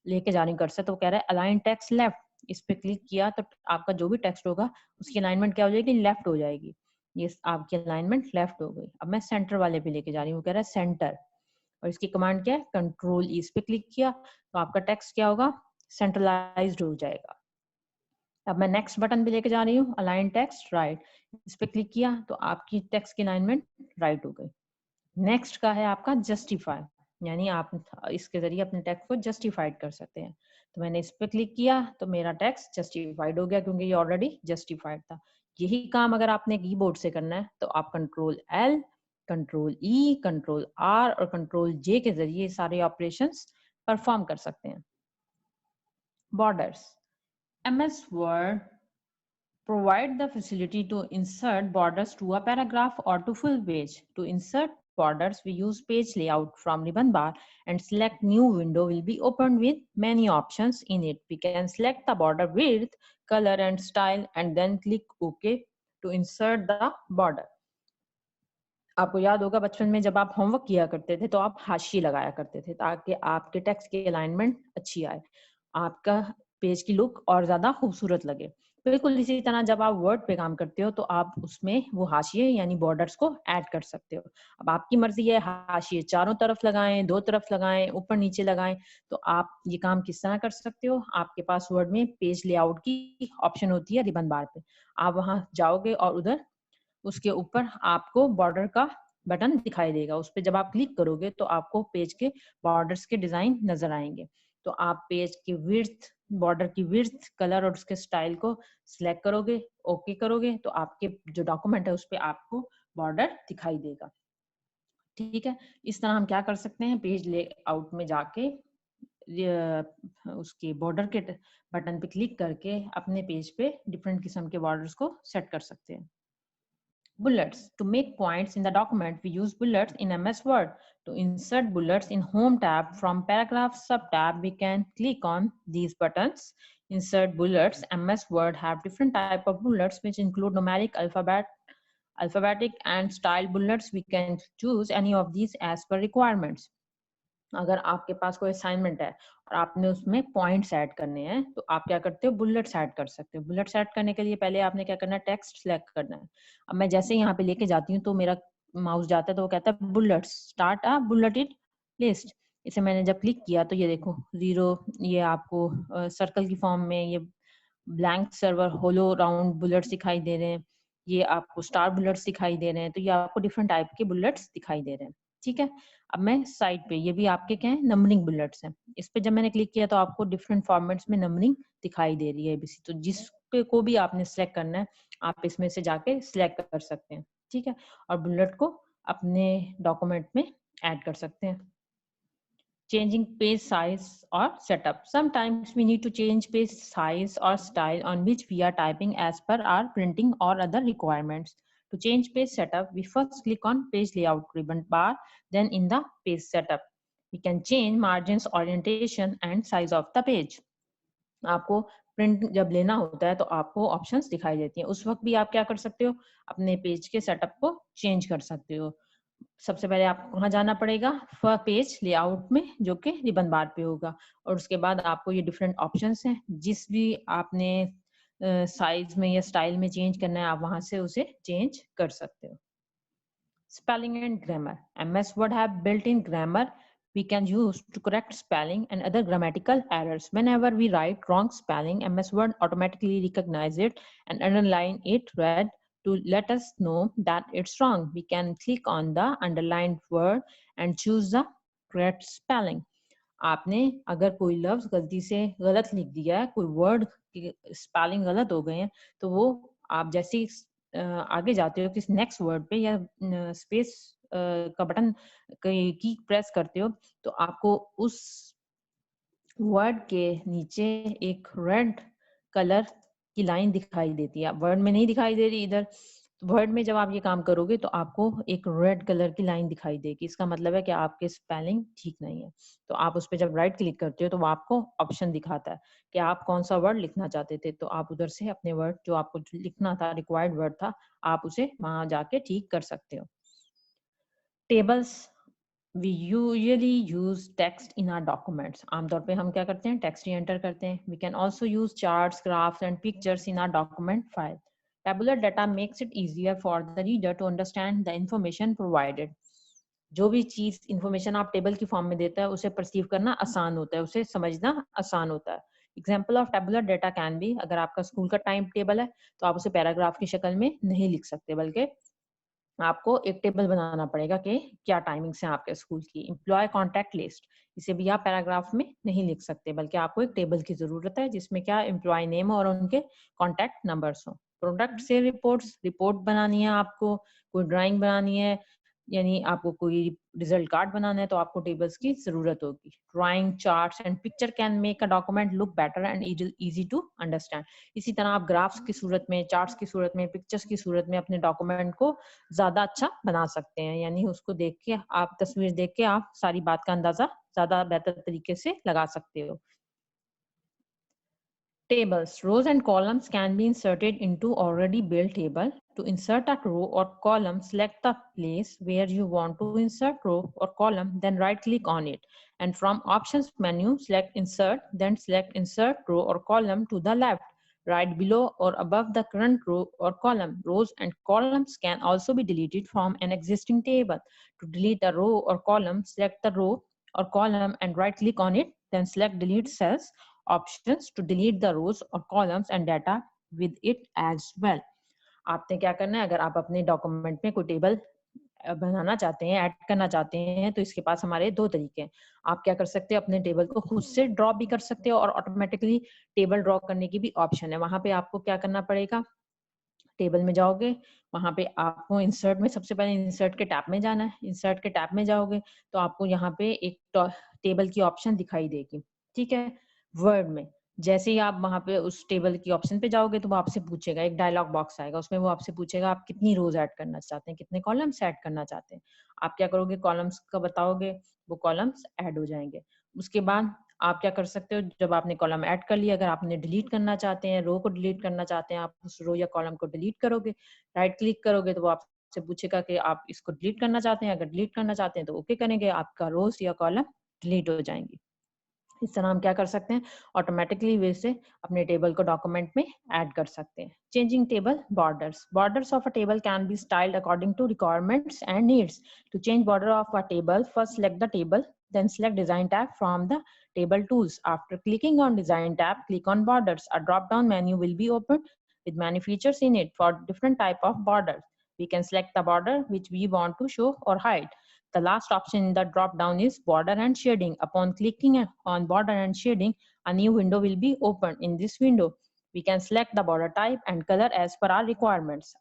लेके जा रही हूँ कर्सर, तो कह रहा है अलाइन टेक्स्ट लेफ्ट. इस पे क्लिक किया तो आपका जो भी टेक्स्ट होगा उसकी अलाइनमेंट क्या हो जाएगी, लेफ्ट हो जाएगी. ये आपकी अलाइनमेंट लेफ्ट हो गई. अब मैं सेंटर वाले पे लेके जा रही हूँ, कह रहा है सेंटर, और इसकी कमांड क्या है, कंट्रोल ई. इस पे क्लिक किया तो आपका टेक्स्ट क्या होगा, सेंट्रलाइज्ड हो जाएगा. अब मैं नेक्स्ट बटन पे लेके जा रही हूँ, अलाइन टेक्स्ट राइट. इस पे क्लिक किया तो आपकी टेक्स्ट की अलाइनमेंट राइट हो गई. नेक्स्ट का है आपका जस्टिफाई, यानी आप इसके जरिए अपने टेक्स्ट को जस्टिफाइड कर सकते हैं. तो मैंने इस पे क्लिक किया तो मेरा टेक्स्ट जस्टिफाइड हो गया, क्योंकि ये ऑलरेडी जस्टिफाइड था. यही काम अगर आपने कीबोर्ड से करना है तो आप control L, control E, control R और कंट्रोल जे के जरिए सारे ऑपरेशंस परफॉर्म कर सकते हैं. Borders. MS Word provide the facility to insert borders to a paragraph or to full page. To insert borders, we use page layout from ribbon bar and select new window will be opened with many options in it. We can select the border width, color and style and then click OK to insert the border. आपको याद होगा बचपन में जब आप homework किया करते थे तो आप हाशिए लगाया करते थे ताकि आपके टेक्स्ट की अलाइनमेंट अच्छी आए, आपका पेज की लुक और ज्यादा खूबसूरत लगे. बिल्कुल इसी तरह जब आप वर्ड पे काम करते हो तो आप उसमें वो हाशिए यानी बॉर्डर्स को ऐड कर सकते हो. अब आपकी मर्जी है, हाशिए चारों तरफ लगाएं, दो तरफ लगाएं, ऊपर नीचे लगाएं, तो आप ये काम किस तरह कर सकते हो. आपके पास वर्ड में पेज लेआउट की ऑप्शन होती है रिबन बार पे, आप वहां जाओगे और उधर उसके ऊपर आपको बॉर्डर का बटन दिखाई देगा. उस पर जब आप क्लिक करोगे तो आपको पेज के बॉर्डर्स के डिजाइन नजर आएंगे. तो आप पेज की विड्थ, बॉर्डर की विड्थ, कलर और उसके स्टाइल को सिलेक्ट करोगे, ओके करोगे, तो आपके जो डॉक्यूमेंट है उस पर आपको बॉर्डर दिखाई देगा. ठीक है, इस तरह हम क्या कर सकते हैं, पेज लेआउट में जाके उसके बॉर्डर के बटन पे क्लिक करके अपने पेज पे डिफरेंट किस्म के बॉर्डर्स को सेट कर सकते हैं. Bullets. To make points in the document, we use bullets in MS Word. To insert bullets in Home tab from Paragraph sub-tab, we can click on these buttons. Insert bullets. MS Word have different type of bullets which include numeric, alphabetic and style bullets. We can choose any of these as per requirements. अगर आपके पास कोई assignment है और आपने उसमें points add करने हैं तो आप क्या करते हो, बुलेट्स ऐड कर सकते हो. बुलेट्स ऐड करने के लिए पहले आपने क्या करना है, टेक्स्ट सेलेक्ट करना है. अब मैं जैसे यहाँ पे लेके जाती हूँ तो मेरा माउस जाता है तो वो कहता है bullets, start a bulleted list. इसे मैंने जब क्लिक किया तो ये देखो 0, ये आपको सर्कल की फॉर्म में ये ब्लैंक सर्वर होलो राउंड बुलेट्स दिखाई दे रहे हैं, ये आपको स्टार बुलेट्स दिखाई दे रहे हैं. तो ये आपको डिफरेंट टाइप के बुलेट्स दिखाई दे रहे हैं. ठीक है, अब मैं साइड पे, ये भी आपके क्या है, नंबरिंग बुलेट्स हैं. इस पे जब मैंने क्लिक किया तो आपको डिफरेंट फॉर्मेट्स में नंबरिंग दिखाई दे रही है एबीसी. तो जिस पे को भी आपने सिलेक्ट करना है आप इसमें से जाके सिलेक्ट कर सकते हैं. ठीक है, और बुलेट को अपने डॉक्यूमेंट में ऐड कर सकते हैं. Changing page size or setup. Sometimes we need to change page size or style on which we are typing as per our printing or other requirements. To change page setup, we first click on page layout ribbon bar, then in the page setup. We can change margins, orientation and size of the page. आपको print जब लेना होता है तो आपको options दिखाई देती हैं, उस वक्त भी आप क्या कर सकते हो, अपने पेज के सेटअप को चेंज कर सकते हो। सबसे पहले आपको कहाँ जाना पड़ेगा, फॉर पेज लेआउट में, जो कि रिबन बार पे होगा, और उसके बाद आपको ये डिफरेंट ऑप्शंस हैं, जिस भी आपने साइज में या स्टाइल में चेंज करना है आप वहां से उसे चेंज कर सकते हो। Spelling and grammar. MS Word have built-in grammar we can use to correct spelling and other grammatical errors. Whenever we write wrong spelling, MS Word automatically recognize it and underline it red to let us know that it's wrong. We can click on the underlined word and choose the correct spelling. आपने अगर कोई लफ्ज गलती से गलत लिख दिया है, कोई वर्ड की स्पेलिंग गलत हो गए हैं, तो वो आप जैसे ही आगे जाते हो किस नेक्स्ट वर्ड पे या स्पेस का बटन की प्रेस करते हो, तो आपको उस वर्ड के नीचे एक रेड कलर की लाइन दिखाई देती है। वर्ड में नहीं दिखाई दे रही इधर, वर्ड में जब आप ये काम करोगे तो आपको एक रेड कलर की लाइन दिखाई देगी, इसका मतलब है कि आपके स्पेलिंग ठीक नहीं है। तो आप उस पर जब राइट क्लिक करते हो तो वो आपको ऑप्शन दिखाता है कि आप कौन सा वर्ड लिखना चाहते थे, तो आप उधर से अपने वर्ड जो आपको लिखना था, रिक्वायर्ड वर्ड था, आप उसे वहां जाके ठीक कर सकते हो। Tables, we usually use text in our documents. आमतौर पे हम क्या करते हैं, टेक्स्ट ही एंटर करते हैं। We can also use charts, graphs and pictures in our document file. Tabular data makes it easier for the reader to understand the information provided. जो भी चीज इंफॉर्मेशन आप टेबल की फॉर्म में देता है उसे परसीव करना आसान होता है, उसे समझना आसान होता है। Example of tabular data can be, अगर आपका स्कूल का टाइम टेबल है तो आप उसे पैराग्राफ की शक्ल में नहीं लिख सकते, बल्कि आपको एक टेबल बनाना पड़ेगा कि क्या टाइमिंग्स हैं आपके स्कूल की। एम्प्लॉय कॉन्टैक्ट लिस्ट, इसे भी आप पैराग्राफ में नहीं लिख सकते, बल्कि आपको एक टेबल की जरूरत है जिसमें क्या एम्प्लॉय नेम और उनके कॉन्टैक्ट नंबर्स हो। प्रोडक्ट से रिपोर्ट्स, रिपोर्ट बनानी है आपको, कोई ड्राइंग बनानी है, यानी आपको कोई रिजल्ट कार्ड बनाना है तो आपको टेबल्स की जरूरत होगी। Drawing, charts and picture can make a document look better and easy to understand. इसी तरह आप ग्राफ्स की सूरत में, चार्ट्स की सूरत में, पिक्चर्स की सूरत में अपने डॉक्यूमेंट को ज्यादा अच्छा बना सकते हैं, यानी उसको देख के आप, तस्वीर देख के आप सारी बात का अंदाजा ज्यादा बेहतर तरीके से लगा सकते हो। Tables. Rows and columns can be inserted into already built table. To insert a row or column, select the place where you want to insert row or column, then right click on it. And from options menu, select insert, then select insert row or column to the left, right below or above the current row or column. Rows and columns can also be deleted from an existing table. To delete a row or column, select the row or column and right click on it, then select delete cells options to delete the rows or columns and data with it as well. आपने क्या करना है, अगर आप अपने document में कोई table बनाना चाहते हैं, ऐड करना चाहते हैं, तो इसके पास हमारे दो तरीके हैं। आप क्या कर सकते हैं, अपने टेबल को खुद से ड्रॉ भी कर सकते हो और ऑटोमेटिकली टेबल ड्रॉ करने की भी ऑप्शन है। वहां पे आपको क्या करना पड़ेगा, टेबल में जाओगे, वहां पे आपको इंसर्ट में, सबसे पहले इंसर्ट के टैब में जाना है। इंसर्ट के टैब में जाओगे तो आपको यहाँ पे एक टेबल की ऑप्शन दिखाई देगी, ठीक है। वर्ड में जैसे ही आप वहां पे उस टेबल की ऑप्शन पे जाओगे तो वो आपसे पूछेगा, एक डायलॉग बॉक्स आएगा, उसमें वो आपसे पूछेगा आप कितनी रोज ऐड करना चाहते हैं, कितने कॉलम्स ऐड करना चाहते हैं। आप क्या करोगे, कॉलम्स का बताओगे, वो कॉलम्स ऐड हो जाएंगे। उसके बाद आप क्या कर सकते हो, जब आपने कॉलम ऐड कर लिया, अगर आपने डिलीट करना चाहते हैं, रो को डिलीट करना चाहते हैं, आप उस रो या कॉलम को डिलीट करोगे, राइट क्लिक करोगे तो वो आपसे पूछेगा कि आप इसको डिलीट करना चाहते हैं। अगर डिलीट करना चाहते हैं तो ओके करेंगे, आपका रोज या कॉलम डिलीट हो जाएंगी। इस तरह हम क्या कर सकते हैं, ऑटोमेटिकली वे से अपने टेबल को डॉक्यूमेंट में ऐड कर सकते हैं। Changing table borders, borders of a table can be styled according to requirements and needs. To change border of a table, first select the table, then select design tab from the table tools. After clicking on design tab, click on borders. A drop down menu will be opened with many features in it for different type of borders. We can select the border which we want to show or hide. The last option in the drop down is border and shading. Upon clicking on border and shading, a new window will be opened. In this window, we can select the border type and color as per our requirements.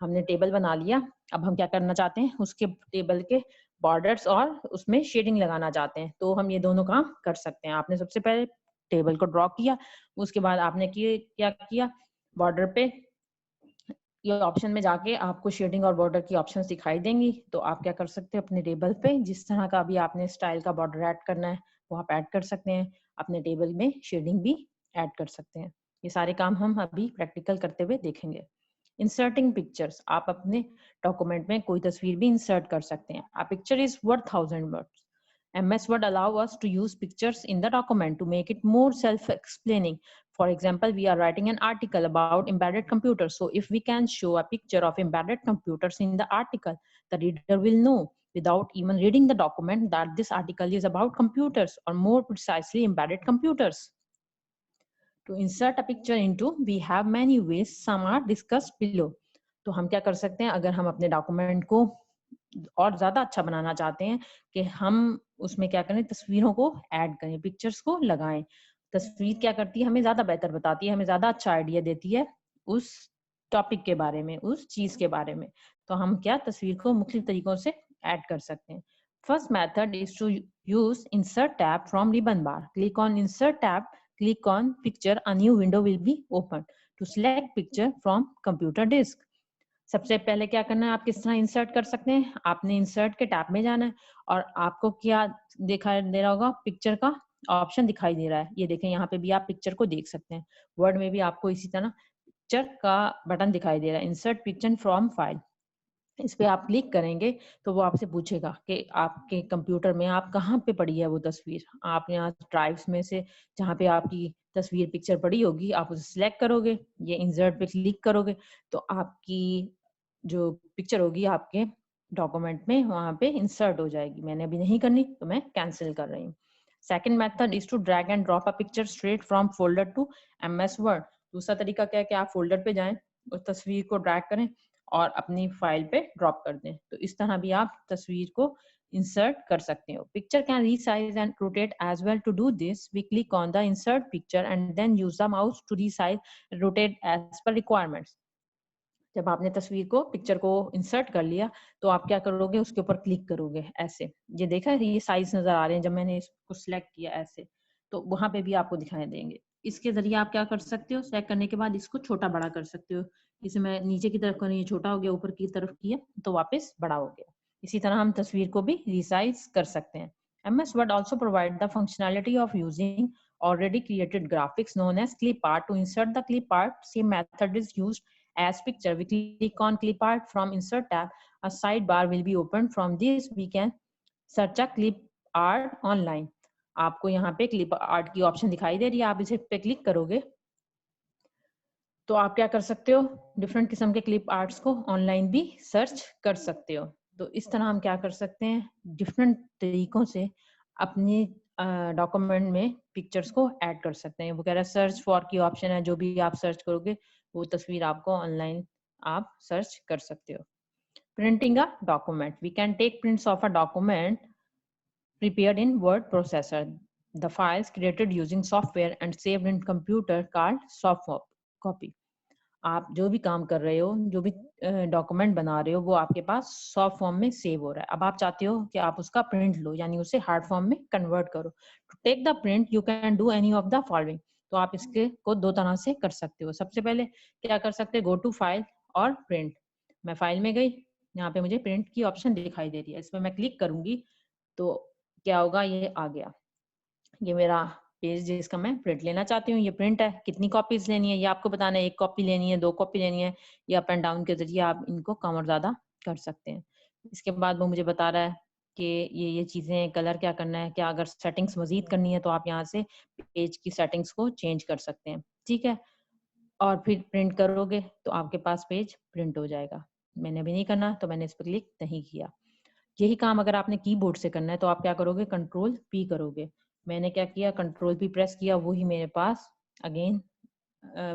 हमने table बना लिया, अब हम क्या करना चाहते हैं, उसके टेबल के बॉर्डर्स और उसमें शेडिंग लगाना चाहते हैं, तो हम ये दोनों काम कर सकते हैं। आपने सबसे पहले टेबल को ड्रॉ किया, उसके बाद आपने क्या किया, बॉर्डर पे ये ऑप्शन में जाके आपको शेडिंग और बॉर्डर की ऑप्शंस दिखाई देंगी। तो आप क्या कर सकते हैं, अपने टेबल पे जिस तरह का भी आपने स्टाइल का बॉर्डर ऐड करना है वो आप ऐड कर सकते हैं। अपने टेबल में शेडिंग भी ऐड कर सकते हैं। ये सारे काम हम अभी प्रैक्टिकल करते हुए देखेंगे। इंसर्टिंग पिक्चर्स, आप अपने डॉक्यूमेंट में कोई तस्वीर भी इंसर्ट कर सकते हैं। A picture is worth 1,000 words. MS Word allow us to use pictures in the document to make it more self-explaining. For example, we are writing an article about embedded computers. So if we can show a picture of embedded computers in the article, the reader will know without even reading the document that this article is about computers, or more precisely embedded computers. To insert a picture into, we have many ways. Some are discussed below. तो हम क्या कर सकते हैं, अगर हम अपने document को और ज्यादा अच्छा बनाना चाहते हैं कि हम उसमें क्या करें, तस्वीरों को ऐड करें, पिक्चर्स को लगाएं। तस्वीर क्या करती है, हमें ज्यादा बेहतर बताती है, हमें ज्यादा अच्छा आइडिया देती है उस टॉपिक के बारे में, उस चीज के बारे में। तो हम क्या तस्वीर को मुख्तलिफ तरीकों से ऐड कर सकते हैं। First method is to use insert tab from ribbon bar. Click on insert tab, click on picture, a new window will be opened. To select picture from computer disk, सबसे पहले क्या करना है, आप किस तरह इंसर्ट कर सकते हैं, आपने इंसर्ट के टैब में जाना है और आपको क्या दिखाई दे रहा होगा, पिक्चर का ऑप्शन दिखाई दे रहा है। ये देखें, यहाँ पे भी आप पिक्चर को देख सकते हैं। वर्ड में भी आपको इसी तरह पिक्चर का बटन दिखाई दे रहा है, इंसर्ट पिक्चर फ्रॉम फाइल। इस पे आप क्लिक करेंगे तो वो आपसे पूछेगा कि आपके कंप्यूटर में आप कहाँ पे पड़ी है वो तस्वीर। आप यहाँ ड्राइव्स में से जहाँ पे आपकी तस्वीर पिक्चर पड़ी होगी आप उसे सिलेक्ट करोगे, ये इंसर्ट पे क्लिक करोगे तो आपकी जो पिक्चर होगी आपके डॉक्यूमेंट में वहां पे इंसर्ट हो जाएगी। मैंने अभी नहीं करनी तो मैं कैंसिल कर रही हूँ। Second method is to drag and drop a picture straight from folder to MS Word. दूसरा तरीका क्या है कि आप फोल्डर पे जाएं, उस तस्वीर को ड्रैग करें और अपनी फाइल पे ड्रॉप कर दें। तो इस तरह भी आप तस्वीर को इंसर्ट कर सकते हो। Picture can resize and rotate as well. To do this we click on the insert picture and then use the mouse to resize, rotate as per requirements. जब आपने तस्वीर को, पिक्चर को इंसर्ट कर लिया तो आप क्या करोगे, उसके ऊपर क्लिक करोगे ऐसे। ये देखा है, ये साइज नजर आ रहे हैं जब मैंने इसको सिलेक्ट किया ऐसे, तो वहां पे भी आपको दिखाई देंगे। इसके जरिए आप क्या कर सकते हो, सेलेक्ट करने के बाद इसको छोटा बड़ा कर सकते हो। इसे मैं नीचे की तरफ करूँ, ये छोटा हो गया, ऊपर की तरफ किया तो वापस बड़ा हो गया। इसी तरह हम तस्वीर को भी रिसाइज कर सकते हैं। MS Word also provide the functionality of using already created graphics known as clip art. To insert the clip art, same method is used as picture. We click on clip art from insert tab. A sidebar will be opened. From this we can search a clip art online. आपको यहाँ पे clip art की option दिखाई दे रही है, आप इसे पे क्लिक करोगे तो आप क्या कर सकते हो, डिफरेंट किस्म के क्लिप आर्ट्स को ऑनलाइन भी सर्च कर सकते हो। तो इस तरह हम क्या कर सकते हैं, डिफरेंट तरीकों से अपनी डॉक्यूमेंट में पिक्चर्स को ऐड कर सकते हैं। वो कह रहा है सर्च फॉर की ऑप्शन है, जो भी आप सर्च करोगे वो तस्वीर आपको ऑनलाइन आप सर्च कर सकते हो। Printing a document, we can take prints of a document prepared in word processor. The files created using software and saved in computer called soft copy. आप जो भी काम कर रहे हो, जो भी डॉक्यूमेंट बना रहे हो, वो आपके पास सॉफ्ट फॉर्म में सेव हो रहा है। अब आप चाहते हो कि आप उसका प्रिंट लो, यानी उसे हार्ड फॉर्म में कन्वर्ट करो। To take the print you can do any of the following. तो आप इसके को दो तरह से कर सकते हो। सबसे पहले क्या कर सकते हैं, गो टू फाइल और प्रिंट। मैं फाइल में गई, यहाँ पे मुझे प्रिंट की ऑप्शन दिखाई दे रही है, इसमें मैं क्लिक करूंगी तो क्या होगा, ये आ गया, ये मेरा पेज जिसका मैं प्रिंट लेना चाहती हूँ, ये प्रिंट है। कितनी कॉपीज लेनी है ये आपको बताना है, 1 कॉपी लेनी है, 2 कॉपी लेनी है, या अप एंड डाउन के जरिए आप इनको कम और ज्यादा कर सकते हैं। इसके बाद वो मुझे बता रहा है कि ये चीजें, कलर क्या करना है, क्या अगर सेटिंग्स मजीद करनी है तो आप यहाँ से पेज की सेटिंग्स को चेंज कर सकते हैं। ठीक है, और फिर प्रिंट करोगे तो आपके पास पेज प्रिंट हो जाएगा। मैंने अभी नहीं करना तो मैंने इस पर क्लिक नहीं किया। यही काम अगर आपने कीबोर्ड से करना है तो आप क्या करोगे, कंट्रोल पी करोगे। मैंने क्या किया, कंट्रोल पी प्रेस किया, वही मेरे पास अगेन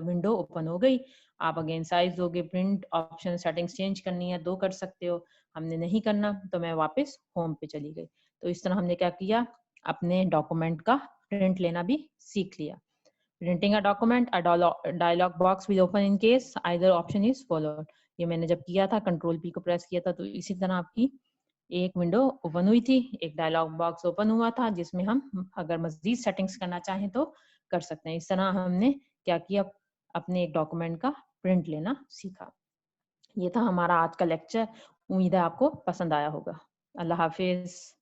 विंडो ओपन हो गई। आप अगेन साइज दोगे, प्रिंट ऑप्शन, सेटिंग्स चेंज करनी है 2 कर सकते हो। हमने नहीं करना तो मैं वापस होम पे चली गई। तो इस तरह हमने क्या किया, अपने डॉक्यूमेंट का प्रिंट लेना भी सीख लिया। Printing a document, a dialog box will open in case either option is followed. ये मैंने जब किया था, कंट्रोल पी को प्रेस किया था, तो इसी तरह आपकी एक विंडो ओपन हुई थी, एक डायलॉग बॉक्स ओपन हुआ था जिसमें हम अगर मजीद सेटिंग्स करना चाहें तो कर सकते हैं। इस तरह हमने क्या किया, अपने एक डॉक्यूमेंट का प्रिंट लेना सीखा। ये था हमारा आज का लेक्चर। उम्मीद है आपको पसंद आया होगा। अल्लाह हाफ़िज़।